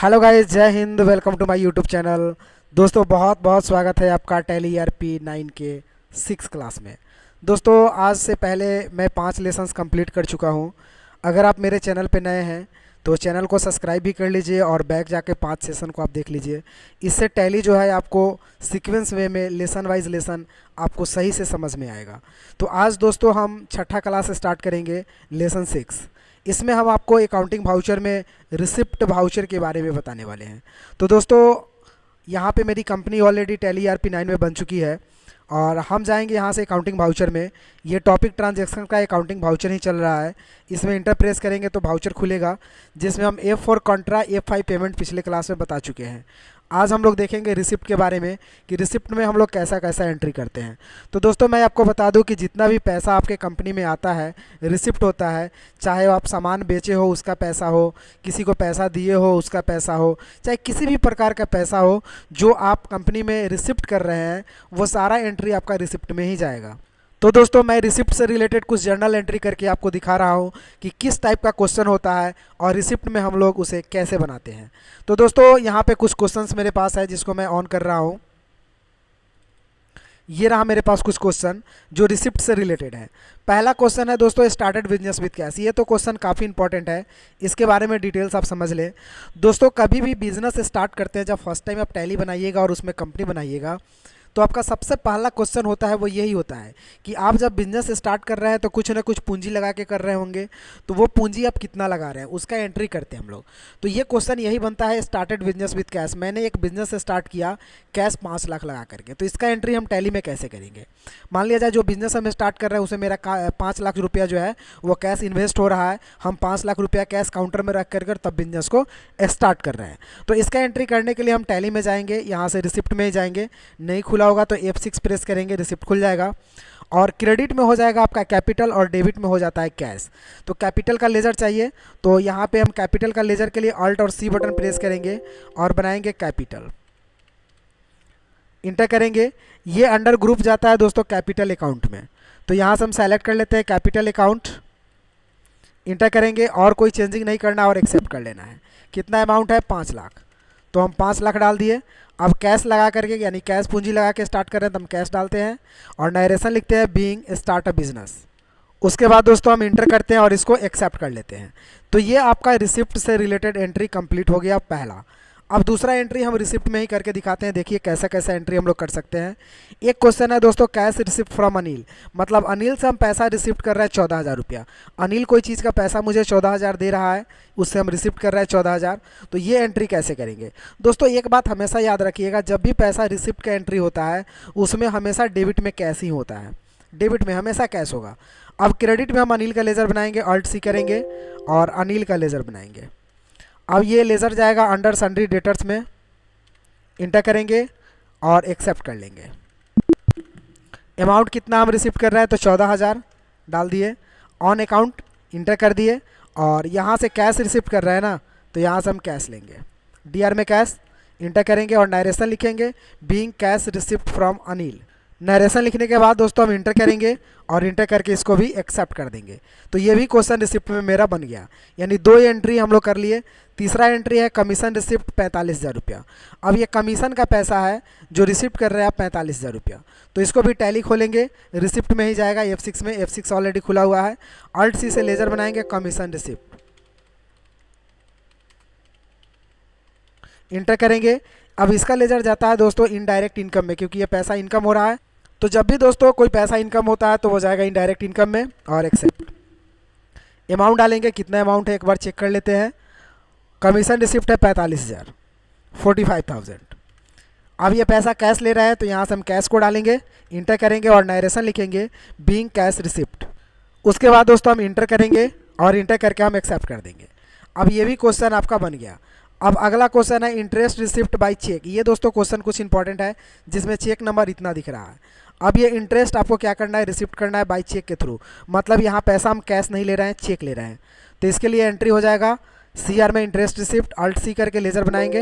Hello guys, Jai Hind. Welcome to my YouTube channel. दोस्तों, बहुत बहुत स्वागत है आपका टैली ईआरपी 9 के 6 क्लास में। दोस्तों, आज से पहले मैं 5 लेसन्स कंप्लीट कर चुका हूं। अगर आप मेरे चैनल पे नए हैं तो चैनल को सब्सक्राइब भी कर लीजिए और बैक जाके 5 सेशन को आप देख लीजिए। इससे टैली जो है आपको सीक्वेंस वे में लेसन वाइज लेसन आपको सही से समझ में आएगा। तो आज दोस्तों हम छठा क्लास स्टार्ट करेंगे, लेसन 6। इसमें हम आपको अकाउंटिंग वाउचर में रिसिप्ट वाउचर के बारे में बताने वाले हैं। तो दोस्तों, यहाँ पे मेरी कंपनी ऑलरेडी टैली ईआरपी 9 में बन चुकी है और हम जाएंगे यहाँ से अकाउंटिंग वाउचर में। ये टॉपिक ट्रांजैक्शन का अकाउंटिंग वाउचर ही चल रहा है। इसमें इंटर प्रेस करेंगे तो वाउचर खुलेगा, जिसमें हम F4 कॉन्ट्रा F5 पेमेंट पिछले क्लास में बता चुके हैं। आज हम लोग देखेंगे रिसिप्ट के बारे में कि रिसिप्ट में हम लोग कैसा कैसा एंट्री करते हैं। तो दोस्तों, मैं आपको बता दूं कि जितना भी पैसा आपके कंपनी में आता है रिसिप्ट होता है। चाहे आप सामान बेचे हो उसका पैसा हो, किसी को पैसा दिए हो उसका पैसा हो, चाहे किसी भी प्रकार का पैसा हो, जो आप कंपनी में रिसिप्ट कर रहे हैं वो सारा एंट्री आपका रिसिप्ट में ही जाएगा। तो दोस्तों, मैं रिसिप्ट से रिलेटेड कुछ जर्नल एंट्री करके आपको दिखा रहा हूँ कि किस टाइप का क्वेश्चन होता है और रिसिप्ट में हम लोग उसे कैसे बनाते हैं। तो दोस्तों, यहाँ पे कुछ क्वेश्चंस मेरे पास है जिसको मैं ऑन कर रहा हूँ। ये रहा मेरे पास कुछ क्वेश्चन जो रिसिप्ट से रिलेटेड है। पहला क्वेश्चन है दोस्तों, स्टार्टेड बिजनेस विद कैश। ये तो क्वेश्चन काफ़ी इंपॉर्टेंट है, इसके बारे में डिटेल्स आप समझ लें। दोस्तों, कभी भी बिजनेस स्टार्ट करते हैं, जब फर्स्ट टाइम आप टैली बनाइएगा और उसमें कंपनी बनाइएगा, तो आपका सबसे पहला क्वेश्चन होता है वो यही होता है कि आप जब बिजनेस स्टार्ट कर रहे हैं तो कुछ ना कुछ पूंजी लगा के कर रहे होंगे। तो वो पूंजी आप कितना लगा रहे हैं उसका एंट्री करते हैं हम लोग। तो ये क्वेश्चन यही बनता है, स्टार्टेड बिजनेस विद कैश। मैंने एक बिजनेस स्टार्ट किया कैश 5 लाख लगा करके, तो इसका एंट्री हम टैली में कैसे करेंगे। मान लिया जाए जो बिजनेस हम स्टार्ट कर रहे हैं उसे मेरा 5 लाख रुपया जो है वो कैश इन्वेस्ट हो रहा है। हम 5 लाख रुपया कैश काउंटर में रख कर तब बिजनेस को स्टार्ट कर रहे हैं। तो इसका एंट्री करने के लिए हम टैली में जाएंगे, यहाँ से रिसिप्ट में ही जाएंगे। नहीं खुला होगा तो F6 प्रेस करेंगे, रिसिप्ट खुल जाएगा। और क्रेडिट में हो जाएगा आपका कैपिटल और डेबिट में हो जाता है कैश। तो कैपिटल का लेजर चाहिए, तो यहाँ पे हम कैपिटल का लेजर के लिए Alt और C बटन प्रेस करेंगे और बनाएंगे कैपिटल। इंटर करेंगे, ये अंडर ग्रुप जाता है दोस्तों कैपिटल अकाउंट में। तो यहाँ से हम सेलेक्ट कर लेते हैं कैपिटल अकाउंट। इंटर करेंगे और कोई चेंजिंग नहीं करना और एक्सेप्ट कर लेना है। कितना अमाउंट है? 5 लाख। तो हम 5 लाख डाल दिए। अब कैश लगा करके यानी कैश पूंजी लगा के स्टार्ट कर रहे हैं तो हम कैश डालते हैं और नरेशन लिखते हैं बीइंग स्टार्ट अ बिजनेस। उसके बाद दोस्तों हम इंटर करते हैं और इसको एक्सेप्ट कर लेते हैं। तो ये आपका रिसिप्ट से रिलेटेड एंट्री कंप्लीट हो गया पहला। अब दूसरा एंट्री हम रिसिप्ट में ही करके दिखाते हैं। देखिए कैसा कैसा एंट्री हम लोग कर सकते हैं। एक क्वेश्चन है दोस्तों, कैश रिसिप्ट फ्रॉम अनिल। मतलब अनिल से हम पैसा रिसिप्ट कर रहे हैं 14,000 रुपया। अनिल कोई चीज़ का पैसा मुझे 14,000 दे रहा है, उससे हम रिसिप्ट कर रहे हैं 14,000। तो ये एंट्री कैसे करेंगे दोस्तों? एक बात हमेशा याद रखिएगा, जब भी पैसा रिसिप्ट का एंट्री होता है उसमें हमेशा डेबिट में कैश ही होता है। डेबिट में हमेशा कैश होगा। अब क्रेडिट में हम अनिल का लेज़र बनाएंगे, Alt C करेंगे और अनिल का लेज़र बनाएंगे। अब ये लेज़र जाएगा अंडर सन्ड्री डेटर्स में। इंटर करेंगे और एक्सेप्ट कर लेंगे। अमाउंट कितना हम रिसिप्ट कर रहे हैं तो 14,000 डाल दिए। ऑन अकाउंट इंटर कर दिए और यहाँ से कैश रिसिप्ट कर रहे हैं ना, तो यहाँ से हम कैश लेंगे। DR में कैश इंटर करेंगे और नरेशन लिखेंगे being cash receipt from Anil. Narration लिखने के बाद दोस्तों हम इंटर करेंगे और इंटर करके इसको भी एक्सेप्ट कर देंगे। तो ये भी क्वेश्चन रिसिप्ट में मेरा बन गया, यानी 2 एंट्री हम लोग कर लिए। तीसरा एंट्री है कमीशन रिसिप्ट 45,000 रुपया। अब ये कमीशन का पैसा है जो रिसिप्ट कर रहे हैं आप 45,000 रुपया। तो इसको भी टैली खोलेंगे, रिसिप्ट में ही जाएगा F6 में। F6 ऑलरेडी खुला हुआ है। Alt C से लेजर बनाएंगे कमीशन रिसिप्ट। इंटर करेंगे। अब इसका लेजर जाता है दोस्तों इनडायरेक्ट इनकम में, क्योंकि ये पैसा इनकम हो रहा है। तो जब भी दोस्तों कोई पैसा इनकम होता है तो वो जाएगा इनडायरेक्ट इनकम में और एक्सेप्ट। अमाउंट डालेंगे, कितना अमाउंट है एक बार चेक कर लेते हैं। कमीशन रिसिप्ट है 45,000, 45,000। अब ये पैसा कैश ले रहा है तो यहाँ से हम कैश को डालेंगे, इंटर करेंगे और नरेशन लिखेंगे बीइंग कैश रिसिप्ट। उसके बाद दोस्तों हम इंटर करेंगे और इंटर करके हम एक्सेप्ट कर देंगे। अब ये भी क्वेश्चन आपका बन गया। अब अगला क्वेश्चन है इंटरेस्ट रिसिप्ट बाय चेक। ये दोस्तों क्वेश्चन कुछ इंपॉर्टेंट है, जिसमें चेक नंबर इतना दिख रहा है। अब ये इंटरेस्ट आपको क्या करना है, रिसिप्ट करना है बाय चेक के थ्रू। मतलब यहाँ पैसा हम कैश नहीं ले रहे हैं, चेक ले रहे हैं। तो इसके लिए एंट्री हो जाएगा CR में इंटरेस्ट रिसिप्ट। Alt C करके लेजर बनाएंगे,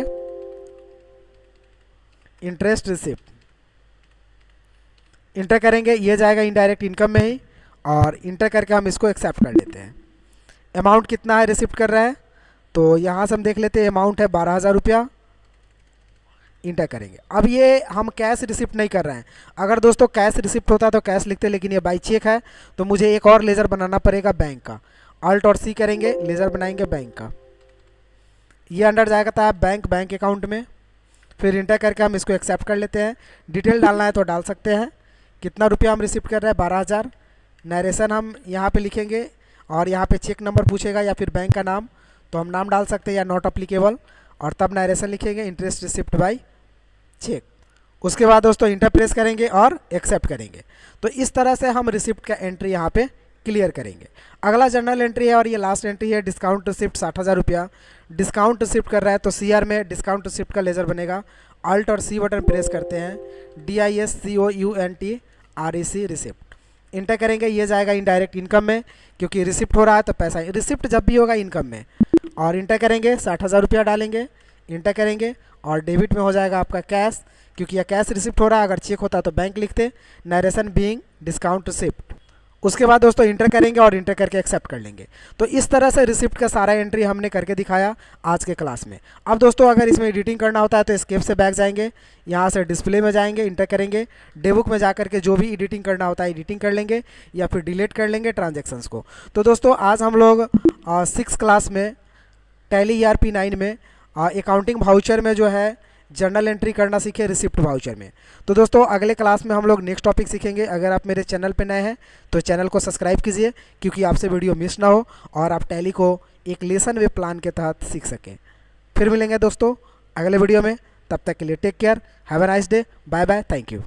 इंटरेस्ट रिसिप्ट। इंटर करेंगे, ये जाएगा इनडायरेक्ट इनकम में ही और इंटर करके हम इसको एक्सेप्ट कर लेते हैं। अमाउंट कितना है रिसिप्ट कर रहे हैं तो यहाँ से हम देख लेते हैं अमाउंट है 12,000 रुपया, इंटर करेंगे। अब ये हम कैश रिसिप्ट नहीं कर रहे हैं। अगर दोस्तों कैश रिसिप्ट होता तो कैश लिखते, लेकिन ये बाई चेक है तो मुझे एक और लेज़र बनाना पड़ेगा बैंक का। अल्ट और सी करेंगे, लेज़र बनाएंगे बैंक का। ये अंडर जाएगा था बैंक अकाउंट में। फिर इंटर करके हम इसको एक्सेप्ट कर लेते हैं। डिटेल डालना है तो डाल सकते हैं। कितना रुपया हम रिसिप्ट कर रहे हैं, 12,000। नरेशन हम यहाँ पे लिखेंगे और यहाँ पे चेक नंबर पूछेगा या फिर बैंक का नाम, तो हम नाम डाल सकते हैं या नॉट अप्लीकेबल, और तब नरेशन लिखेंगे इंटरेस्ट रिसिप्ट बाई चेक। उसके बाद दोस्तों इंटर प्रेस करेंगे और एक्सेप्ट करेंगे। तो इस तरह से हम रिसिप्ट का एंट्री यहाँ पे क्लियर करेंगे। अगला जर्नल एंट्री है और ये लास्ट एंट्री है, डिस्काउंट रिसिप्ट 60,000 रुपया। डिस्काउंट रिसिप्ट कर रहा है तो CR में डिस्काउंट रिसिप्ट का लेज़र बनेगा। अल्ट और सी बटन प्रेस करते हैं, DISCOUNT रिसिप्ट इंटर करेंगे। ये जाएगा इनडायरेक्ट इनकम में, क्योंकि रिसिप्ट हो रहा है तो पैसा, रिसिप्ट जब भी होगा इनकम में। और इंटर करेंगे, 60,000 रुपया डालेंगे, इंटर करेंगे और डेबिट में हो जाएगा आपका कैश, क्योंकि यह कैश रिसिप्ट हो रहा है। अगर चेक होता तो बैंक लिखते, नरेशन बीइंग डिस्काउंट रिसिप्ट। उसके बाद दोस्तों इंटर करेंगे और इंटर करके एक्सेप्ट कर लेंगे। तो इस तरह से रिसिप्ट का सारा एंट्री हमने करके दिखाया आज के क्लास में। अब दोस्तों अगर इसमें एडिटिंग करना होता है तो एस्केप से बैक जाएंगे, यहाँ से डिस्प्ले में जाएंगे, इंटर करेंगे, डेबुक में जा करके जो भी एडिटिंग करना होता है एडिटिंग कर लेंगे या फिर डिलीट कर लेंगे ट्रांजेक्शन्स को। तो दोस्तों आज हम लोग 6 क्लास में टैली ERP 9 में अकाउंटिंग वाउचर में जो है जर्नल एंट्री करना सीखे, रिसिप्ट वाउचर में। तो दोस्तों अगले क्लास में हम लोग नेक्स्ट टॉपिक सीखेंगे। अगर आप मेरे चैनल पे नए हैं तो चैनल को सब्सक्राइब कीजिए, क्योंकि आपसे वीडियो मिस ना हो और आप टैली को एक लेसन वे प्लान के तहत सीख सकें। फिर मिलेंगे दोस्तों अगले वीडियो में, तब तक के लिए take care, have a nice day, bye bye, thank you.